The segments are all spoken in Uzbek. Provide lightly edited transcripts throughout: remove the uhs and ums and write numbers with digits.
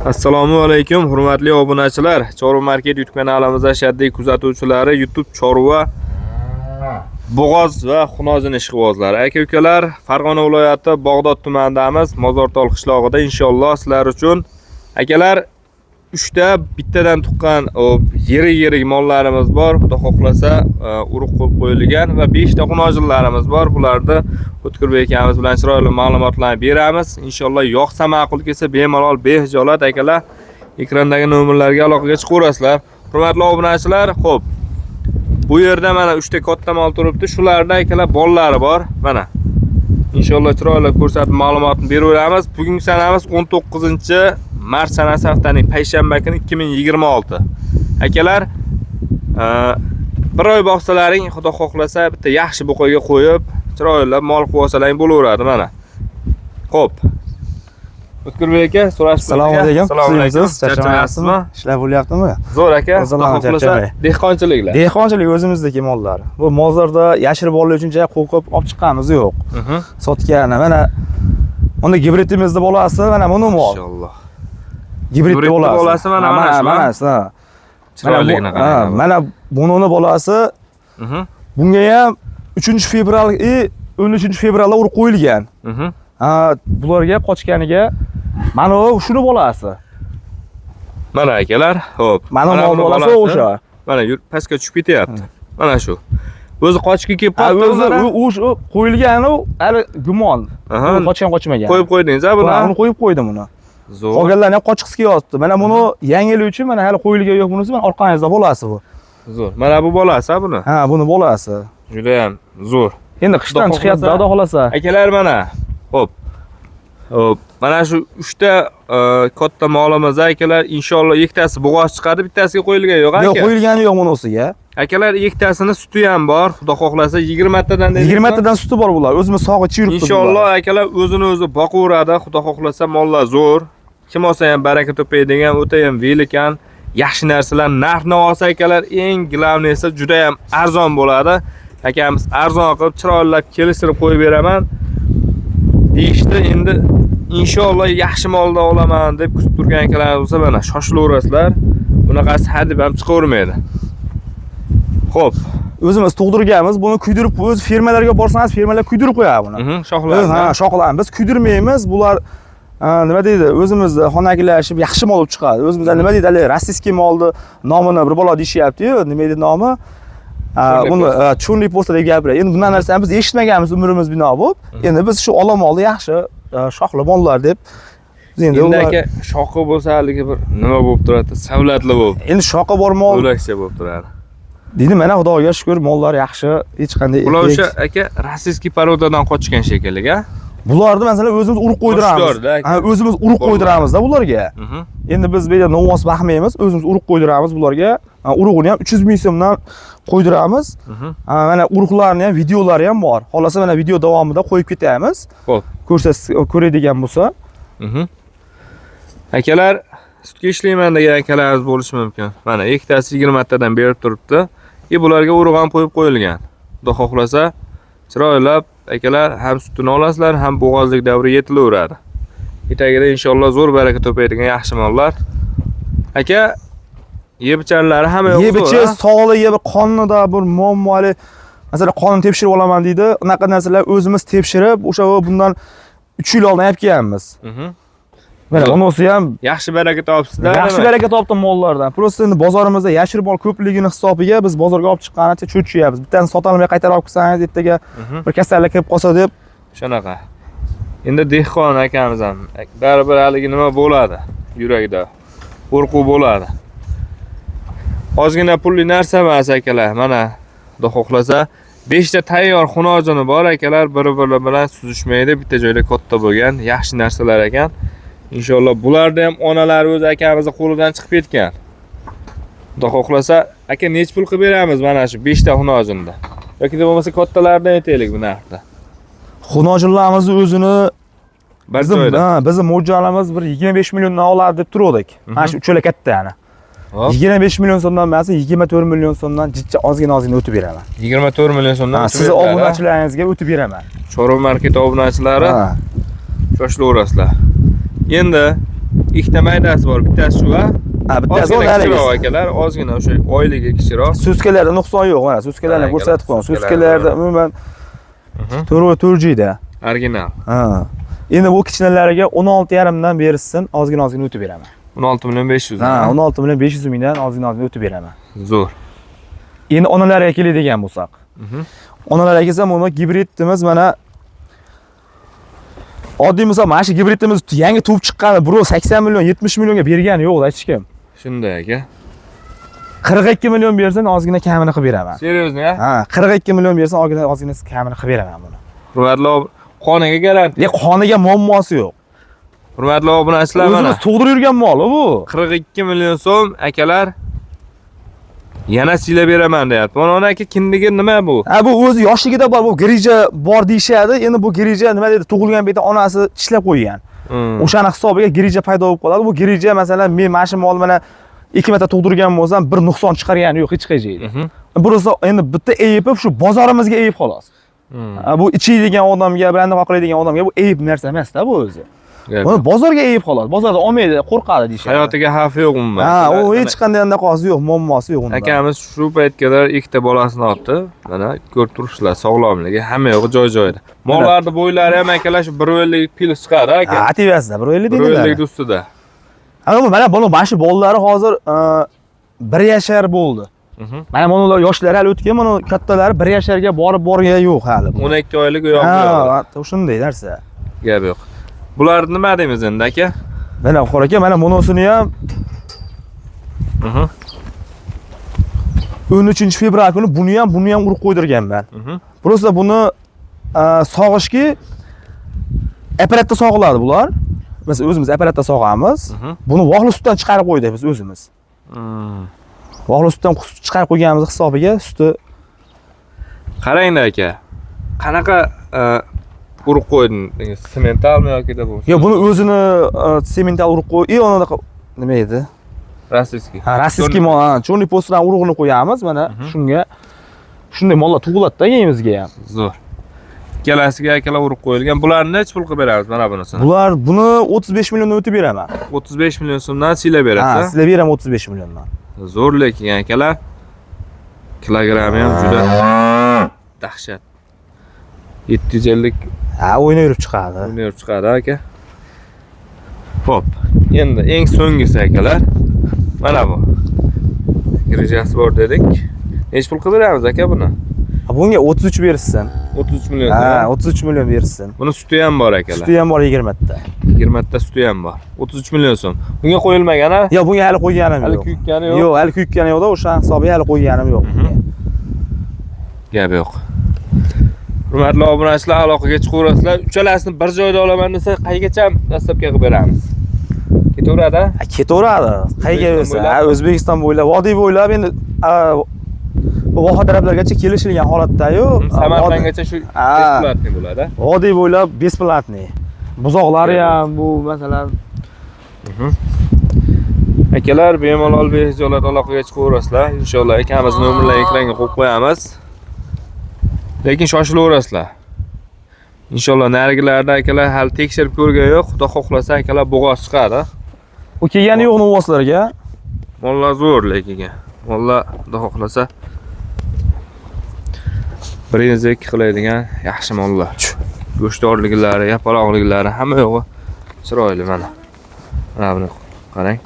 Assalomu alaykum, hurmatli obunachilar. Chorva Market YouTube kanalimizda shaddiy kuzatuvchilari, YouTube Chorva Bo'g'oz va Xunozin ishqibozlari. Aka-ukalar, Farg'ona viloyati Bog'dod tumanidamiz, Mozortol qishlog'ida inshaalloh sizlar uchun akalar 3 ta bittadan tuqqan yirik mollarimiz bor. Xudo xohlasa urug' qo'yib qo'yilgan va 5 ta xunojinlarimiz bor. Bularni O'tkirbek akamiz bilan chiroyli ma'lumotlarni beramiz. Inshaalloh yoqsa ma'qul kelsa bemalol behijolat akalar ekrandagi nomerlarga aloqaga chiqaverasizlar. Hurmatli obunachilar, xo'p. Bu yerda mana 3 ta katta mol turibdi. Shularda akalar bollari bor. Mana. Inshaalloh chiroyli ko'rsatib ma'lumotni beraveramiz. Bugungi sanamiz 19-mart sanasi haftaning payshanba kuni 2026. Akalar, bir oy boqsalaring, xudo xohlasa bitta yaxshi buqaga qo'yib, chiroyli mol quvosalaring bo'laveradi mana. Xo'p. O'tkirbek aka, so'rash. Assalomu alaykum. Assalomu alaykum. Charchamayapsizmi? Ishlar bo'lyaptimi? Zo'r aka. Xudo xohlasa dehqonchiliklar. Dehqonchilik o'zimizdagi mollar. Bu mozorda yashirib olish uchun joy qo'qib olib chiqqanimiz yo'q. Sotgani mana unda gibridimizda bolasi mana buni mol. Inshaalloh. Gibrid bolasi mana shu. Chiroyligini qarang. Mana bunini bolasi bunga ham 3-fevral 13-fevralda urib qo'yilgan. Bularga qochganiga mana shuni bolasi. Mana akalar, xo'p. Mana mol bolasi o'sha. Mana yur pastga tushib ketyapti. Mana shu. O'zi qochga kelib qoldi. O'zi qo'yilgani hali gumon. Qochmagan. Qo'yib qo'ydingiz-a buni? Uni qo'yib qo'ydim uni. Zo'r. Qolganlarni ham qochqisi kelyapti. Mana buni yangilik uchun mana hali qo'yilgan yo'q bunisi, mana orqangizda bolasi bu. Zo'r. Mana bu bolasi-a buni? Ha, buni bolasi. Juda ham zo'r. Endi qishdan chiqyapti, xudo xolasa. Akalar mana. Xo'p. Xo'p, mana shu 3 ta katta molimiz akalar, inshaalloh ikkitasi bo'g'oz chiqadi, bittasiga qo'yilgan yo'q aka. Yo'q, qo'yilgani yo'q bunisiga. Akalar, ikkitasini suti ham bor. Xudo xohlasa 20 tadan dedi. 20 tadan suti bor bular. O'zimiz sog'ib yuribdi. Inshaalloh akalar o'zini o'zi boqaveradi. Xudo xohlasa mollar zo'r. Kim olsa ham baraka topaydigan, o'ta ham velikan, yaxshi narsalar narx-navosi akalar, eng glavniysi juda ham arzon bo'ladi. Akamiz arzon qilib chiroylab kelishtirib qo'yib beraman. Deyishdi, endi inshaalloh yaxshi molda olaman deb kutib turgan akalar bo'lsa, mana shoshilaverasizlar. Bunaqasi hadib ham chiqavermaydi. Xo'p, o'zimiz tug'dirganmiz, buni kuydirib, o'z fermalarga borsangiz, fermalar kuydirib qo'yadi buni. Shoxlarni. Ha, shoxlarni biz kuydirmaymiz. Bular nima deydi? O'zimizda xonaklashib yaxshi mol olib chiqadi. O'zimizda nima deydi? Rossiyskiy molni nomini bir bola deyishyapti-yu, nima deydi nomi? Buni chunli posta deb gapiradi. Endi bundan narsani biz eshitmaganmiz umrimiz bino bo'lib. Endi biz shu olomolni yaxshi shoxli mollar deb endi aka shoqi bo'lsa haligi bir nima bo'lib turadi? Savlatli bo'lib. Endi shoqi bor mol bo'lakcha bo'lib turadi. Dedim, mana Xudoga shukr, mollar yaxshi, hech qanday. Bular o'sha aka rossiyskiy parodadan qochgan shekilli-a. Bularni masalan o'zimiz urug' qo'ydiramiz. O'zimiz urug' qo'ydiramiz-da bularga. Endi biz bu yerda novos baxmaymiz, o'zimiz urug' qo'ydiramiz bularga. Urug'ini ham 300 ming so'mdan qo'ydiramiz. Mana urug'larni ham, videolari ham bor. Xolasa mana video davomida qo'yib ketamiz. Xo'p, ko'radigan bo'lsa. Akalar, sutga ishlayman degan akalarimiz bo'lishi mumkin. Mana ikkitasi 20 tadan berib turibdi. Bularga urug' ham qo'yib qo'yilgan. Xudo xohlasa, chiroylab akalar ham sutini olasizlar, ham bo'g'ozlik davri yetilaveradi. Etagida inshaalloh zo'r baraka topaydigan yaxshi mollar. Aka, yeb-icharlari hamma yo'q. Yeb-ichi sog'li, qonida bir muammoli, masalan, qonni tepshirib olaman deydi. Unaqa narsalar o'zimiz tepshirib, o'sha bundan 3 yil oldin yapganmiz. Mana bunisi ham yaxshi baraka topibsizlar. Yaxshi baraka topdim mollardan. Prosta endi bozorimizda yashir mol ko'pligini hisobiga biz bozorga olib chiqqanicha cho'chiyapmiz. Bittani sotolmay qaytarib olib kelsangiz, ertaga bir kasallik kelib qolsa deb. Shunaqa. Endi dehqon akamiz ham baribir haligi nima bo'ladi yuragida. Qo'rquv bo'ladi. Ozgina pulli narsa emas akalar. Mana xudo xohlasa 5 ta tayyor xunojini bor akalar, bir-biri bilan suzishmaydi, bitta joyda katta bo'lgan, yaxshi narsalar ekan. Inshaalloh bularda ham onalari o'z akamizning qo'lidan chiqib ketgan. Xudo xohlasa, aka nech pul qilib beramiz mana shu 5 ta xunojinda? Yoki bo'lmasa kattalardan aytaylik bu narxda. Xunojinlarimizni o'zini bizning mo'ljalimiz bir 25 milliondan oladi deb turdik. Mana shu uchala kattani. 25 million so'mdan emas, 24 million so'mdan jichcha ozgina o'tib beraman. 24 million so'mdan siz obunachilaringizga o'tib beraman. Chorva Market obunachilari shoshilaverasizlar. Endi ikkita maydasi bor, bittasi shu va Ha, bittasi ozgina kichikroq o'nalik. akalar, ozgina o'sha oyligi kichikroq. Suskalarda nuqson yo'q, mana suskalarni Ha, ko'rsatib qo'ying. suskalar Suskalarda umuman 4G'da. Original. Ha. Endi bu kichkinalariga 16,5 dan berishsin, ozgina o'tib beraman. 16.500. Ha, 16,500 mingdan ozgina o'tib beraman. Zo'r. Endi onalarga keladigan bo'lsak. Onalarga kelsam, buni gibridimiz mana oddiy misol mana shu gibridimiz yangi tug'ib chiqqani birov 80 million, 70 millionga bergani yo'q hech kim. Shunday aka. 42 million bersin, ozgina kamini qilib beraman. Seryozni a? Ha, 42 million bersin, ozgina kamini qilib beraman buni. Hurmatli qoniga garantiya. Qoniga muammosi yo'q. Hurmatli obunachilar, mana O'zimiz tug'dirib yurgan mol bu. 42 million so'm akalar. Yana silab beraman deyapti. Mana aka kindigi nima bu? Ha, bu o'zi yoshligida bor, bu girija bor deyshadi. Endi bu girija nima deydi? Tug'ilgan paytda onasi tishlab qo'ygan. O'shani hisobiga girija paydo bo'lib qoladi. Bu girija masalan men mana shu mol mana 2 marta tug'dirgan bo'lsam, bir nuqson chiqargani yo'q hech qayerda. Burisi endi bitta eyib, shu bozorimizga eyib xolos. Bu ichiydigan odamga, brandi qoqlaydigan odamga bu eyib narsa emas-da bu o'zi. Buni bozorga eyib xolos. Bozorda olmaydi, qo'rqadi deyshadi. Hayotiga xavf yo'q umuman. Ha, u hech qanday anaqasi yo'q, muammosi yo'q unda. Akamiz shu paytgalar ikkita bolasini oldi. Mana ko'rib turibsizlar, sog'lomligi hamma yo'q joy-joyida. Mollarni bo'ylari ham akalar shu 1.50 pil chiqadi aka. Ha, ativasida 1.50 deydilar. 1.50 ustida. Mana mana shu bolalar hozir 1 yashar bo'ldi. Mana bular yoshlari hali o'tgan, mana kattalari 1 yasharga borgan yo'q hali. 12 oylik yo'q. Ha, shunday narsa. Gap yo'q. Bular nima deymiz endi aka? Mana qora aka, mana bunisini ham 13-fevral kuni buni ham urib qo'ydirganman. Просто buni sog'ishki apparatda sog'iladi bular. Biz o'zimiz apparatda sog'amiz. Buni vohli sutdan chiqarib qo'ydik biz o'zimiz. Vohli sutdan chiqarib qo'yganimiz hisobiga suti. Qarang aka. Qanaqa urib qo'yding? Sementalmi yoki da bu? Yo'q, buni o'zini semental urib qo'y. Anaqa nima edi? Rossiyskiy. Ha, rossiyskiy mol, chorniy postidan urug'ini qo'yamiz, mana shunga. Shunday mollar tug'iladi-da yeyimizga ham. Zo'r. Ikkalasiga akalar urib qo'yilgan. Bularni nech pul qilib beramiz mana bunisini? Buni 35 milliondan o'tib beraman. 35 million so'mdan silab berasiz. Ha, silab beraman 35 milliondan. Zo'r lekin akalar. Kilogrammi ham juda dahshat. 750 Ha, o'ynayib chiqadi. O'ynayib chiqadi aka. Hop. Endi eng so'nggisi akalar. Mana bu. Girijasi bor dedik. Nech pul qilib beramiz aka buni? Bunga 33 berishsin. 33 million. Ha, 33 million berishsin. Buni suti ham bor akalar. Suti ham bor 20 ta. 20 ta suti ham bor. 33 million so'm. Bunga qo'yilmagan-a? Yo'q, bunga hali qo'yganim yo'q. Hali kuyikani yo'q. Yo'q, hali kuyikani yo'q-da, o'sha hisobiga hali qo'yganim yo'q. Gap yo'q. Hurmatli obunachilar, aloqaga chiqaverasizlar. Uchalasini bir joyda olaman desa, qaygacha dastlabga qilib beramiz. Ketaveradi? Ha, ketaveradi. Qayga bo'lsa, O'zbekiston bo'ylab, vodiy bo'ylab endi voha taraflargacha kelishilgan holatda-yu, Samarqandgacha shu besplatniy bo'ladi. Vodiy bo'ylab besplatniy. Buzoqlari ham bu masalan. Akalar, bemalol behijolat aloqaga chiqaverasizlar. Inshaalloh akamiz nomerlarini ekranga qo'yib qo'yamiz. Lekin shoshilaverasizlar. Inshaalloh narigilarda akalar hali tekshirib ko'rgan yo'q. Xudo xohlasa akalar bo'g'oz chiqadi. U kelgani yo'q novoslarga. Mollar zo'r lekin. Mollar xudo xohlasa biringizdek qiladigan yaxshi mollar. Go'shtdorliklari, yapaloqliklari hamma yo'g'i chiroyli mana. Mana buni qarang.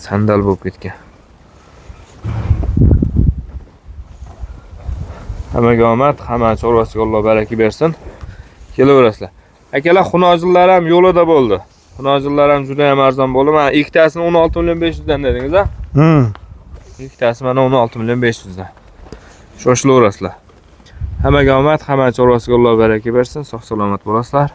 Sandal bo'lib ketgan. Hammaga omad, hamma chorvasiga Alloh baraka bersin. Kelaverasizlar. Akalar, xunojillar ham yo'lida bo'ldi. Xunojillar ham juda ham arzon bo'ldi. Mana ikkitasini 16.500 dan dedingiz-a? Ikkitasi mana 16.500 dan. Shoshilaverasizlar. Hammaga omad, hamma chorvasiga Alloh baraka bersin. Sog' salomat bo'lasizlar.